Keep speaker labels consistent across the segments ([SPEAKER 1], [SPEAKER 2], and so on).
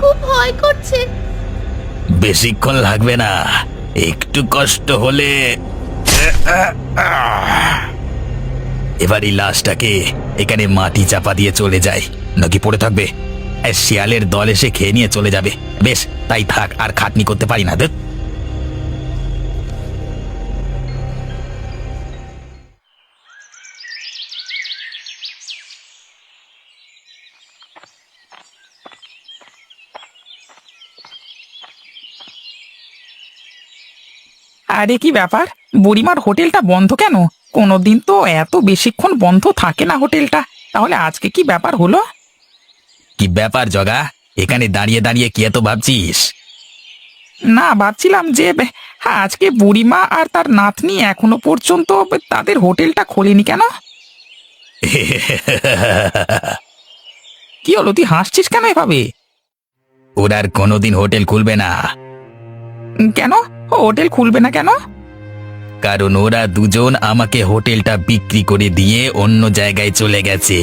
[SPEAKER 1] খুব ভয় করছে।
[SPEAKER 2] বেশিক্ষণ লাগবে না, একটু কষ্ট হলে। এবার এই লাশটাকে এখানে মাটি চাপা দিয়ে চলে যায়, নাকি পড়ে থাকবে? শিয়ালের দল এসে খেয়ে নিয়ে চলে যাবে। বেশ, তাই থাক, আর খাটনি করতে পারি না। দেখ,
[SPEAKER 3] আরে কি ব্যাপার, বুড়িমার হোটেলটা বন্ধ কেন? কোনোদিন তো এত বেশিক্ষণ বন্ধ থাকে না হোটেলটা, তাহলে আজকে কি ব্যাপার হলো?
[SPEAKER 2] কি ব্যাপার জগা? এখানে দাঁড়িয়ে দাঁড়িয়ে কি এত ভাবছিস?
[SPEAKER 3] না, ভাবছিলাম যে আজকে বুড়িমা আর তার নাতনি এখনো পর্যন্ত তাদের হোটেলটা খোলেনি কেন? কি হলো, তুই হাসছিস কেন এভাবে?
[SPEAKER 2] ওরা আর কোনোদিন হোটেল খুলবে না।
[SPEAKER 3] কেন হোটেল খুলবে না কেন?
[SPEAKER 2] কারণ ওরা দুজন আমাকে হোটেলটা বিক্রি করে দিয়ে অন্য জায়গায় চলে গেছে।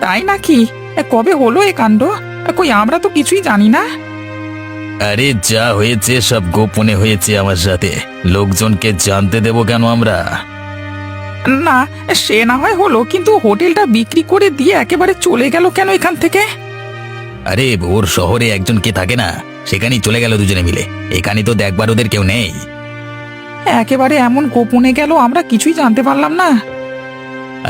[SPEAKER 3] তাই নাকি? কবে হলো এ কাণ্ড? কই আমরা তো কিছুই জানি না।
[SPEAKER 2] আরে যা হয়েছে সব গোপনে হয়েছে আমার সাথে, লোকজনকে জানতে দেব কেন আমরা?
[SPEAKER 3] না, সে না হয় হলো, কিন্তু হোটেলটা বিক্রি করে দিয়ে একেবারে চলে গেল কেন এখান থেকে?
[SPEAKER 2] আরে ওর শহরে একজন কে থাকে না, সেখানেই চলে গেল দুজনে মিলে। এখানে তো দেখবার ওদের কেউ নেই।
[SPEAKER 3] একেবারে এমন গোপনে গেল, আমরা কিছুই জানতে পারলাম না।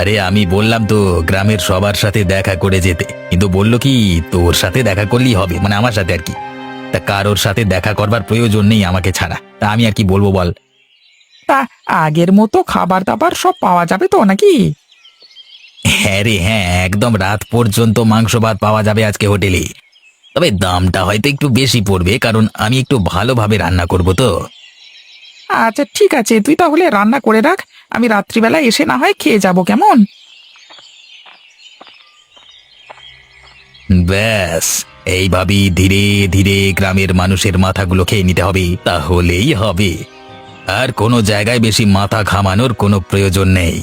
[SPEAKER 2] আরে আমি বললাম তো গ্রামের সবার সাথে দেখা করে যেতে, কিন্তু বললো কি তোর সাথে দেখা করলেই হবে, মানে আমার সাথে আর কি। তা কারোর সাথে দেখা করবার প্রয়োজন নেই আমাকে ছাড়া, তা আমি আর কি বলবো বল?
[SPEAKER 3] তা আগের মতো খাবার দাবার সব পাওয়া যাবে তো নাকি?
[SPEAKER 2] হ্যাঁ রে হ্যাঁ, একদম রাত পর্যন্ত মাংস ভাত পাওয়া যাবে আজকে হোটেলে। তবে দামটা হয়তো একটু বেশি পড়বে, কারণ আমি একটু ভালোভাবে রান্না করব তো।
[SPEAKER 3] আচ্ছা ঠিক আছে, তুই তাহলে রান্না করে রাখ, আমি রাত্রিবেলা এসে না হয় খেয়ে যাব, কেমন?
[SPEAKER 2] ব্যাস, এইভাবেই ধীরে ধীরে গ্রামের মানুষের মাথাগুলো খেয়ে নিতে হবে, তাহলেই হবে। আর কোনো জায়গায় বেশি মাথা ঘামানোর কোনো প্রয়োজন নেই।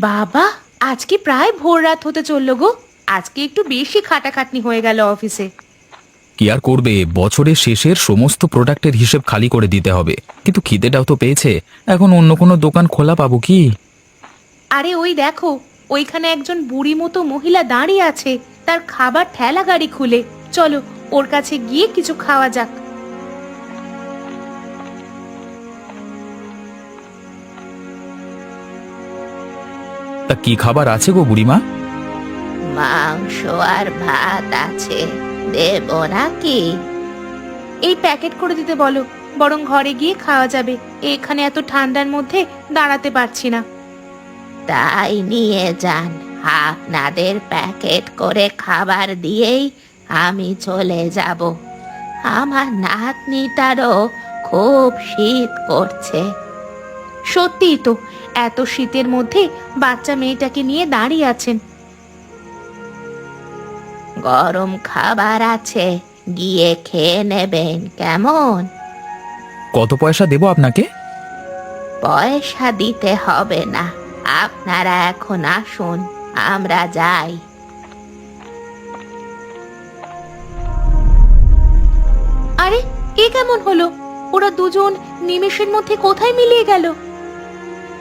[SPEAKER 1] বাবা, আজকে প্রায় ভোর রাত হতে চললো গো। আজকে একটু বেশি খাটাখাটনি হয়ে গেল অফিসে।
[SPEAKER 4] কি আর করবে, বছরের শেষের সমস্ত প্রোডাক্টের হিসেব খালি করে দিতে হবে। কিন্তু খিদেটাও তো পেয়েছে, এখন অন্য কোনো দোকান খোলা পাবো কি?
[SPEAKER 1] আরে ওই দেখো, ওইখানে একজন বুড়ি মতো মহিলা দাঁড়িয়ে আছে, তার খাবার ঠেলা গাড়ি খুলে। চলো ওর কাছে গিয়ে কিছু খাওয়া যাক।
[SPEAKER 4] তা কি খাবার আছে গো বুড়িমা?
[SPEAKER 1] মাংস আর ভাত আছে, দেব নাকি? এই প্যাকেট করে দিতে বলো, বরং ঘরে গিয়ে খাওয়া যাবে। এখানে এত ঠান্ডার মধ্যে দাঁড়াতে পারছি না। তাই নিয়ে যান, আপনাদের প্যাকেট করে খাবার দিয়েই আমি চলে যাব। আমার নাতনিটারও খুব শীত করছে। সত্যিই তো, এত শীতের মধ্যে বাচ্চা মেয়েটাকে নিয়ে দাঁড়িয়ে আছেন। গরম খাবার আছে, গিয়ে খেয়ে নেবেন, কেমন?
[SPEAKER 4] কত পয়সা দেবো আপনাকে?
[SPEAKER 1] পয়সা দিতে হবে না, আপনারা এখন আসুন, আমরা যাই। আরে এ কেমন হলো? ওরা দুজন নিমেষের মধ্যে কোথায় মিলিয়ে গেল?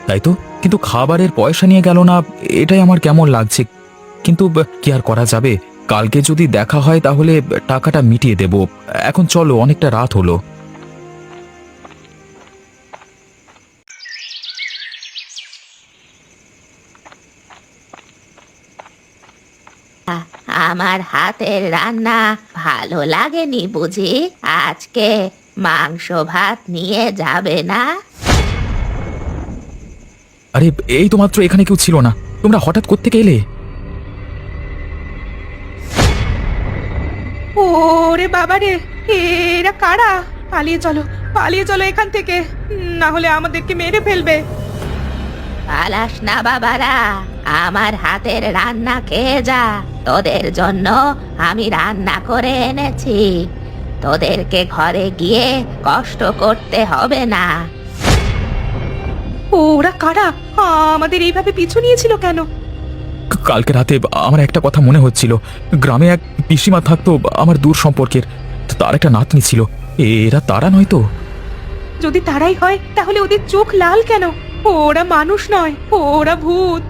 [SPEAKER 4] তাই তো, কিন্তু খাবারের পয়সা নিয়ে গেল না, এটাই আমার কেমন লাগছে। কিন্তু কি আর করা যাবে, কালকে যদি দেখা হয় তাহলে টাকাটা মিটিয়ে দেব। এখন চলো, অনেকটা রাত হলো।
[SPEAKER 1] আমার হাতের রান্না ভালো লাগেনি বুঝি? আজকে মাংস ভাত নিয়ে যাবে না?
[SPEAKER 4] আরে এই তো মাত্র এখানে কেউ ছিল না, তোমরা হঠাৎ কোত্থেকে এলে?
[SPEAKER 1] ওরে বাবা রে, এরা কারা? পালিয়ে চলো, পালিয়ে চলো এখান থেকে, না হলে আমাদেরকে মেরে ফেলবে। পালাস না বাবারা, আমার হাতের রান্না খেয়ে যা। তোদের জন্য আমি রান্না করে এনেছি, তোদেরকে ঘরে গিয়ে কষ্ট করতে হবে না। ওরা কারা? আমাদের এইভাবে পিছু নিয়েছিল কেন?
[SPEAKER 4] কালকে রাতে আমার একটা কথা মনে হচ্ছিল, গ্রামে এক পিসিমা থাকতো আমার দূর সম্পর্কের, তার একটা নাতনি ছিল। এরা তারা নয় তো?
[SPEAKER 1] যদি তারাই হয় তাহলে ওদের চোখ লাল কেন? ওরা মানুষ নয়, ওরা ভূত।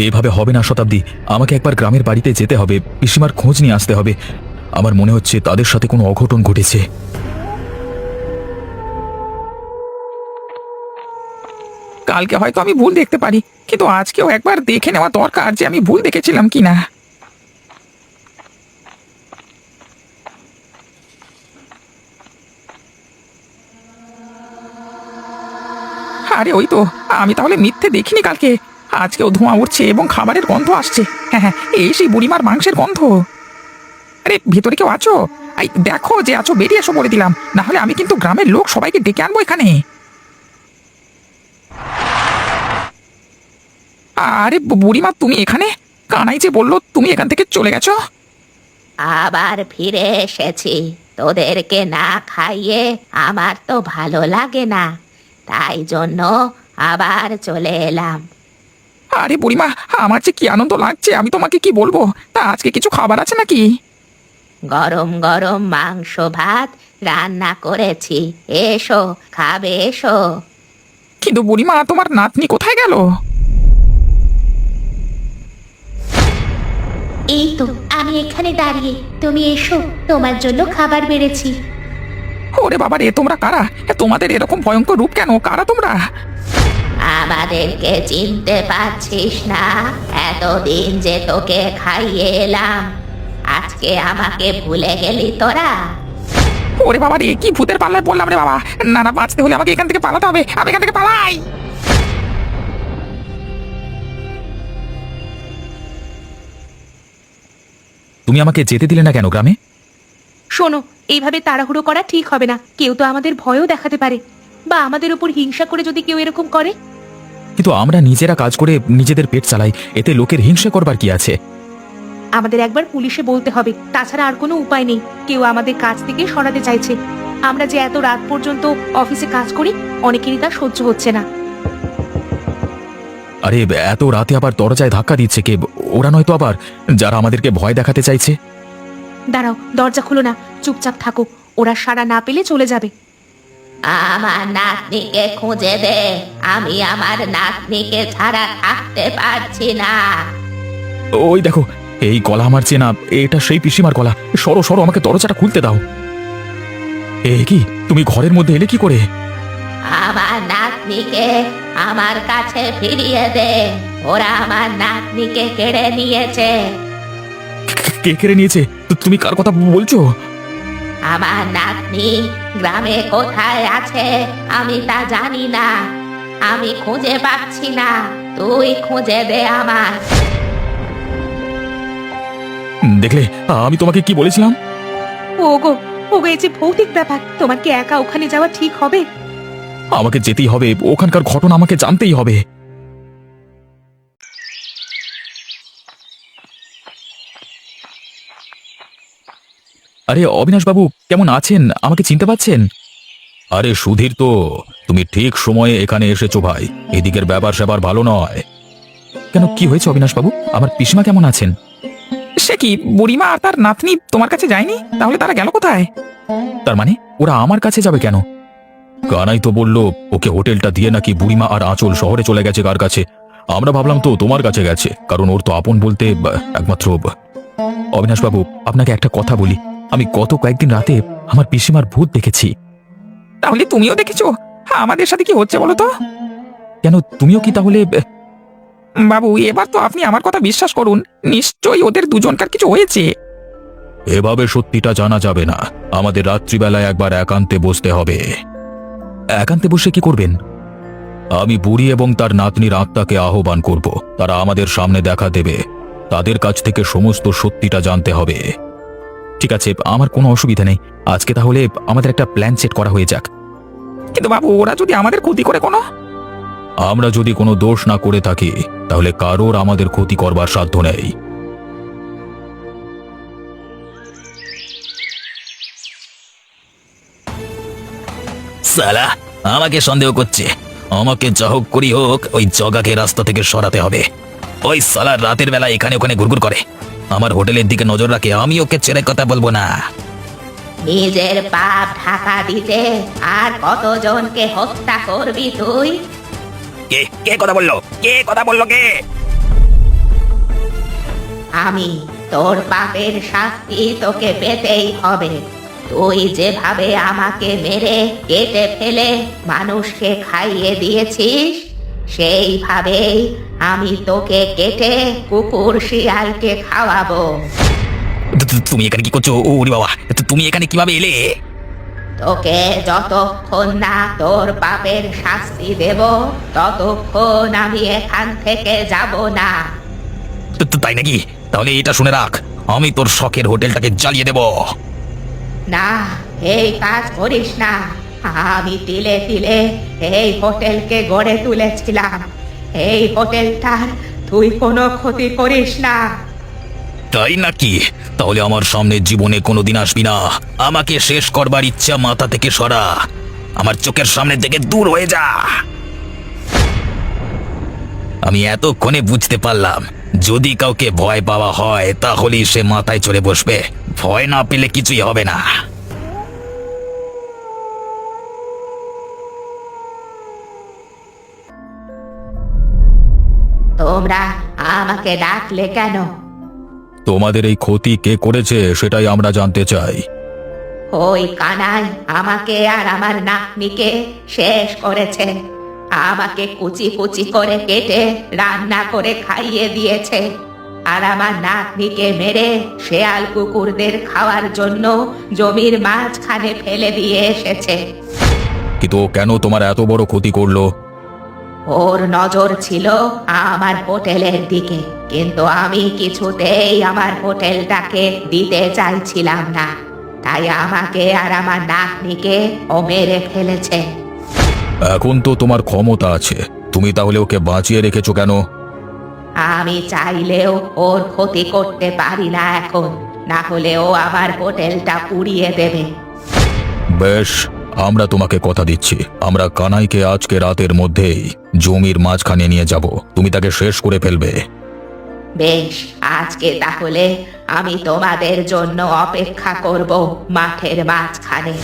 [SPEAKER 4] এভাবে হবে না শতাব্দী, আমাকে একবার গ্রামের বাড়িতে যেতে হবে, পিসিমার খোঁজ নিয়ে আসতে হবে। আমার মনে হচ্ছে তাদের সাথে কোনো অঘটন ঘটেছে।
[SPEAKER 3] কালকে হয়তো আমি ভুল দেখতে পারি, কিন্তু আজকেও একবার দেখে নেওয়া দরকার যে আমি ভুল দেখেছিলাম কিনা। আরে ওই তো, আমি তাহলে মিথ্যে দেখিনি কালকে। আজকেও ধোঁয়া উঠছে এবং খাবারের গন্ধ আসছে। হ্যাঁ হ্যাঁ, এই সেই বুড়িমার মাংসের গন্ধ। আরে ভেতরে কেউ আছো? এই দেখো যে আছো, বেরিয়ে এসো বলে দিলাম, না হলে আমি কিন্তু গ্রামের লোক সবাইকে ডেকে আনবো এখানে। আরে বুড়িমা, তুমি এখানে? কানাই যে বললো তুমি এখান থেকে চলে গেছো।
[SPEAKER 1] আবার ফিরে এসেছি। তোদেরকে না খাইয়ে আমার তো ভালো লাগে না, তাই জন্য আবার চলে এলাম।
[SPEAKER 3] আরে বুড়িমা, আমার যে কি আনন্দ লাগছে আমি তোমাকে কি বলবো। তা আজকে কিছু খাবার আছে নাকি?
[SPEAKER 1] গরম গরম মাংস ভাত রান্না করেছি, এসো খাবে এসো।
[SPEAKER 3] কিন্তু বুড়িমা, তোমার নাতনি কোথায় গেল?
[SPEAKER 1] এই তো আমি এখানে দাঁড়িয়ে, তুমি এসো, তোমার জন্য খাবার বেড়েছি।
[SPEAKER 3] ওরে বাবা রে, তোমরা কারা? তোমাদের এরকম ভয়ঙ্কর রূপ কেন? কারা তোমরা?
[SPEAKER 1] আমাদেরকে চিনতে পারছিস না? এতদিন যে তোকে খাইয়ে এলাম, আজকে আমাকে ভুলে গেলি তোরা?
[SPEAKER 3] ওরে বাবা রে, কি ভূতের পাল্লায় পড়লাম রে বাবা। না না, বাঁচতে হলে আমাকে এখান থেকে পালাতে হবে, আমি এখান থেকে পালাই।
[SPEAKER 4] তুমি আমাকে যেতে দিলে না কেন গ্রামে?
[SPEAKER 1] শোনো, এইভাবে তাড়াহুড়ো করা ঠিক হবে না। কেউ তো আমাদের ভয়ও দেখাতে পারে, বা আমাদের উপর হিংসা করে যদি কেউ এরকম করে।
[SPEAKER 4] কিন্তু আমরা নিজেরা কাজ করে নিজেদের পেট চালাই, এতে লোকের হিংসা করবার কি আছে?
[SPEAKER 1] আমাদের একবার পুলিশে বলতে হবে, তাছাড়া আর কোনো উপায় নেই। কেউ আমাদের কাজ থেকে সরাতে চাইছে। আমরা যে এত রাত পর্যন্ত অফিসে কাজ করি, অনেকেরই তা সহ্য হচ্ছে না।
[SPEAKER 4] আরে এত রাতে আবার দরজায় ধাক্কা দিচ্ছে কে? ওরা নয়তো আবার যারা আমাদেরকে ভয় দেখাতে চাইছে?
[SPEAKER 1] দাঁড়াও, দরজা খুলো না, চুপচাপ থাকো। ওরা সাড়া না পেলে চলে যাবে। আমার নাতনিকে খুঁজে দে, আমি আমার নাতনিকে ছাড়া থাকতে পারছি না।
[SPEAKER 4] ওই দেখো, এই গলা আমার চেনা, এটা সেই পিসিমার গলা। সরো সরো, আমাকে দরজাটা খুলতে দাও। এ কি, তুমি ঘরের মধ্যে এলে কি করে?
[SPEAKER 1] আমার নাতনিকে আমার কাছে ফিরিয়ে দে, ওরা আমার নাতনিকে কেড়ে নিয়েছে।
[SPEAKER 4] কে কেড়ে নিয়েছে? তুমি কার কথা বলছো?
[SPEAKER 1] আমার নাতনি গ্রামে কোথায় আছে আমি তা জানি না, আমি খুঁজে পাচ্ছি না, তুই খুঁজে দে আমার।
[SPEAKER 4] দেখলে আমি তোমাকে কি বলেছিলাম?
[SPEAKER 1] ওগো ওগো, এই যে ভৌতিক ব্যাপার, তোমার কি একা ওখানে যাওয়া ঠিক হবে?
[SPEAKER 4] আমাকে যেতেই হবে, ওখানকার ঘটনা আমাকে জানতেই হবে। আরে অবিনাশ বাবু, কেমন আছেন? আমাকে চিনতে পাচ্ছেন? আরে সুধীর তো, তুমি ঠিক সময়ে এখানে এসেছো ভাই। এদিকের ব্যাপার স্যাপার ভালো নয়। কেন, কি হয়েছে অবিনাশ বাবু? আমার পিসিমা কেমন আছেন?
[SPEAKER 3] সে কি, বুড়িমা আর তার নাতনি তোমার কাছে যায়নি? তাহলে তারা গেল কোথায়?
[SPEAKER 4] তার মানে ওরা আমার কাছে যাবে কেন? কানাই তো বলল ওকে হোটেলটা দিয়ে নাকি বুড়িমা আর আঁচল শহরে চলে গেছে কার কাছে। আমরা ভাবলাম তো তোমার কাছে গেছে, কারণ ওর তো আপন বলতে একমাত্র। অবিনাশ বাবু, আপনাকে একটা কথা বলি, আমি গত কয়েকদিন রাতে আমার পিসিমার ভূত দেখেছি।
[SPEAKER 3] তাহলে তুমিও দেখেছো? আমাদের সাথে কি হচ্ছে বলো তো?
[SPEAKER 4] কেন, তুমিও কি তাহলে?
[SPEAKER 3] বাবু, এবার তো আপনি আমার কথা বিশ্বাস করুন, নিশ্চয়ই ওদের দুজনকার কিছু হয়েছে।
[SPEAKER 4] এভাবে সত্যিটা জানা যাবে না, আমাদের রাত্রিবেলায় একবার একান্তে বসতে হবে। একান্তে বসে কি করবেন? আমি বুড়ি এবং তার নাতনির আত্মাকে আহ্বান করব, তারা আমাদের সামনে দেখা দেবে। তাদের কাছ থেকে সমস্ত সত্যিটা জানতে হবে। ঠিক আছে, আমার কোনো অসুবিধা নেই। আজকে তাহলে আমাদের একটা প্ল্যান সেট করা হয়ে যাক।
[SPEAKER 3] কিন্তু বাবু, ওরা যদি আমাদের ক্ষতি করে কোনো?
[SPEAKER 4] আমরা যদি কোনো দোষ না করে থাকি, তাহলে কারোর আমাদের ক্ষতি করবার সাধ্য নেই।
[SPEAKER 2] সালা আমাকে সন্দেহ করছে। আমাকে যা হোক করি হোক ওই জগাকে রাস্তা থেকে সরাতে হবে। ওই সালার রাতের বেলা এখানে ওখানে ঘুরঘুর করে, আমার হোটেলের দিকে নজর রাখে, আমি ওকে ছেড়ে কথা বলবো না।
[SPEAKER 1] নিজের পাপ ঢাকা দিতে আর কতজনকে হত্যা করবি তুই?
[SPEAKER 2] কে কে কথা বললো? কে কথা বললো? কে?
[SPEAKER 1] আমি। তোর পাপের শাস্তি তোকে পেতেই হবে। তুই যেভাবে আমাকে মেরে কেটে ফেলে মানুষকে খাইয়ে দিয়েছিস, সেইভাবেই আমি তোকে কেটে কুকুর শিয়ালকে খাওয়াবো।
[SPEAKER 2] তুমি এখানে কি করছো? ওরে বাবা, তুমি এখানে কিভাবে এলে?
[SPEAKER 1] তোকে যতক্ষণ না তোর পাপের শাস্তি দেব, ততক্ষণ আমি এখান থেকে যাব না।
[SPEAKER 2] তাই নাকি? তাহলে এটা শুনে রাখ, আমি তোর শখের হোটেলটাকে জ্বালিয়ে দেব।
[SPEAKER 1] না, এই কাজ করিস না। আমি তিলে তিলে এই হোটেলকে গড়ে তুলেছিলাম। এই হোটেলটার তুই কোনো ক্ষতি করিস না।
[SPEAKER 2] তাই নাকি? তাহলে আমার সামনে জীবনে কোনোদিন আসবি না। আমাকে শেষ করবার ইচ্ছা মাথা থেকে সরা, আমার চোখের সামনে থেকে দূর হয়ে যা। আমি এতক্ষণে বুঝতে পারলাম, যদি কাউকে ভয় পাওয়া হয় তাহলেই সে মাথায় চড়ে বসবে, ভয় না পেলে কিছুই হবে না।
[SPEAKER 1] তোমরা আমাকে ডাকলে কেন?
[SPEAKER 4] তোমাদের এই ক্ষতি কে করেছে সেটাই আমরা জানতে চাই।
[SPEAKER 1] ওই কানাই আমাকে আর আমার নাতনিকে শেষ করেছে। আমাকে কুচি কুচি করে কেটে রান্না করে খাইয়ে দিয়েছে, আর আমার নাতনিকে মেরে শেয়াল কুকুরদের খাওয়ার জন্য জমির মাঝখানে ফেলে দিয়ে এসেছে।
[SPEAKER 4] কিন্তু ও কেন তোমার এত বড় ক্ষতি করলো?
[SPEAKER 1] ওর নজর ছিল আমার হোটেলের দিকে, কিন্তু আমি কিছুতেই আমার হোটেলটাকে দিতে চাইছিলাম না, তাই আমাকে আর আমার নাতনিকে ও মেরে ফেলেছে।
[SPEAKER 4] এখন তো তোমার ক্ষমতা আছে, তুমি তাহলে ওকে বাঁচিয়ে রেখেছো কেন?
[SPEAKER 1] আমি চাইলেও ওর ক্ষতি করতে পারি না এখন, না হলে ও আমার হোটেলটা পুড়িয়ে দেবে।
[SPEAKER 4] বেশ, আমরা তোমাকে কথা দিচ্ছি, আমরা কানাইকে আজকে রাতের মধ্যেই জমির মাঝখানে নিয়ে যাব, তুমি তাকে শেষ করে ফেলবে।
[SPEAKER 1] বেশ, আজকে তাহলে আমি তোমাদের জন্য অপেক্ষা করব মাঠের মাঝখানে।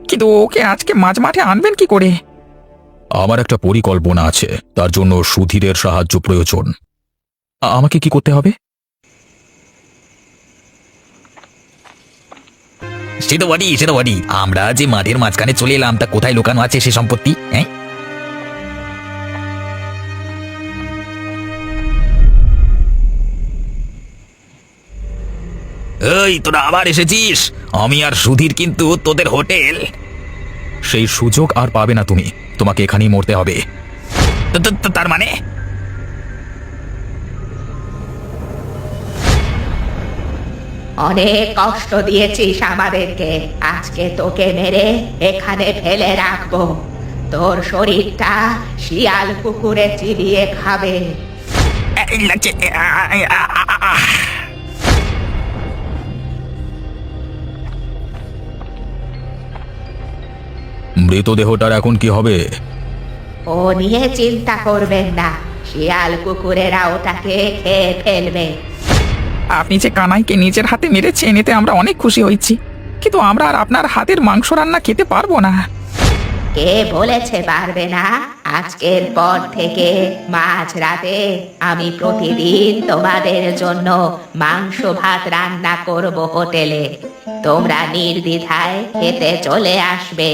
[SPEAKER 3] কিন্তু ওকে আজকে মাঝ মাঠে আনবেন কি করে?
[SPEAKER 4] আমার একটা পরিকল্পনা আছে, তার জন্য সুধীরের সাহায্য প্রয়োজন। আমাকে কি করতে হবে?
[SPEAKER 2] সে তো বডি, আমরা যে মাঠের মাঝখানে চলে এলাম, তা কোথায় লুকানো আছে সে সম্পত্তি? হ্যাঁ, এই তোরা আবার এসেছিস? আমি আর সুধীর কিন্তু তোদের হোটেল।
[SPEAKER 4] সেই সুযোগ আর পাবে না তুমি, তোমাকে এখানেই মরতে হবে।
[SPEAKER 2] তার মানে?
[SPEAKER 1] অনেক কষ্ট দিয়েছিস আমাদেরকে, আজকে তোকে মেরে এখানে ফেলে রাখবো। তোর শরীরটা শিয়াল কুকুরে চিবিয়ে খাবে।
[SPEAKER 2] এই লাগছে।
[SPEAKER 4] মৃতদেহটার এখন কি হবে?
[SPEAKER 1] ও নিয়ে চিন্তা করবেন না, শিয়াল কুকুরেরা ওটাকে খেয়ে ফেলবে।
[SPEAKER 3] আপনি যে কানাইকে নিজের হাতে মেরেছেন এতে আমরা অনেক খুশি হয়েছি, কিন্তু আমরা আর আপনার হাতের মাংস রান্না খেতে পারবো না।
[SPEAKER 1] কে বলেছে পারবে না? আজকের পর থেকে মাঝরাতে আমি প্রতিদিন তোমাদের জন্য মাংস ভাত রান্না করব হোটেলে। তোমরা নির্দ্বিধায় খেতে চলে আসবে।